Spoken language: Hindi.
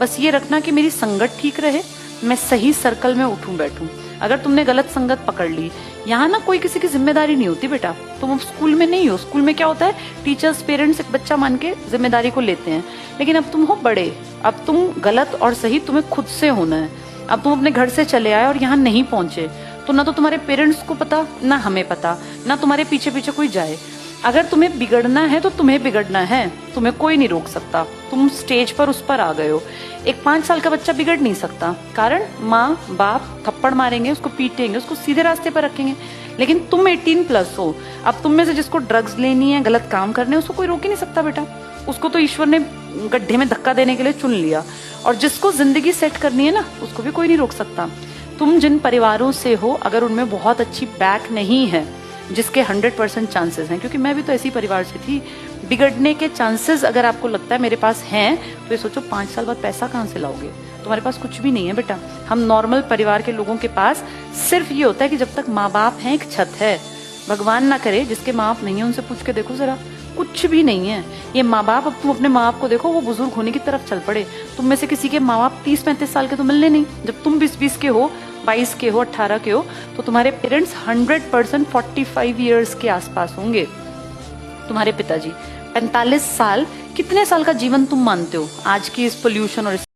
बस ये रखना कि मेरी संगत ठीक रहे, मैं सही सर्कल में उठूं बैठूं। अगर तुमने गलत संगत पकड़ ली, यहाँ ना कोई किसी की जिम्मेदारी नहीं होती बेटा। तुम स्कूल में नहीं हो, स्कूल में क्या होता है, टीचर्स पेरेंट्स एक बच्चा मान के जिम्मेदारी को लेते हैं, लेकिन अब तुम हो बड़े, अब तुम गलत और सही तुम्हें खुद से होना है। अब तुम अपने घर से चले आए और यहाँ नहीं पहुंचे, तो ना तो तुम्हारे पेरेंट्स को पता, ना हमें पता, ना तुम्हारे पीछे पीछे कोई जाए। अगर तुम्हें बिगड़ना है तो तुम्हें बिगड़ना है, तुम्हें कोई नहीं रोक सकता। तुम स्टेज पर उस पर आ गए हो। एक 5 साल का बच्चा बिगड़ नहीं सकता, कारण माँ बाप थप्पड़ मारेंगे, उसको पीटेंगे, उसको सीधे रास्ते पर रखेंगे। लेकिन तुम 18+ हो, अब तुम में से जिसको ड्रग्स लेनी है, गलत काम करने, उसको कोई रोक ही नहीं सकता बेटा। उसको तो ईश्वर ने गड्ढे में धक्का देने के लिए चुन लिया, और जिसको जिंदगी सेट करनी है ना, उसको भी कोई नहीं रोक सकता। तुम जिन परिवारों से हो, अगर उनमें बहुत अच्छी बैक नहीं है, जिसके 100% चांसेस हैं, क्योंकि मैं भी तो ऐसी परिवार से थी, बिगड़ने के चांसेस अगर आपको लगता है मेरे पास हैं, तो ये सोचो 5 साल बाद पैसा कहाँ से लाओगे? तुम्हारे पास कुछ भी नहीं है बेटा। हम नॉर्मल परिवार के लोगों के पास सिर्फ ये होता है कि जब तक माँ बाप हैं, एक छत है। भगवान ना करे जिसके माँ बाप नहीं है, उनसे पूछ के देखो जरा, कुछ भी नहीं है ये माँ बाप। अब तुम अपने माँ बाप को देखो, वो बुजुर्ग होने की तरफ चल पड़े। तुम में से किसी के माँ बाप 30-35 साल के तो मिलने नहीं। जब तुम 20-20 के हो, 22 के हो, 18 के हो, तो तुम्हारे पेरेंट्स 100% 45 ईयर्स के आसपास होंगे। तुम्हारे पिताजी 45 साल, कितने साल का जीवन तुम मानते हो आज की इस पोल्यूशन और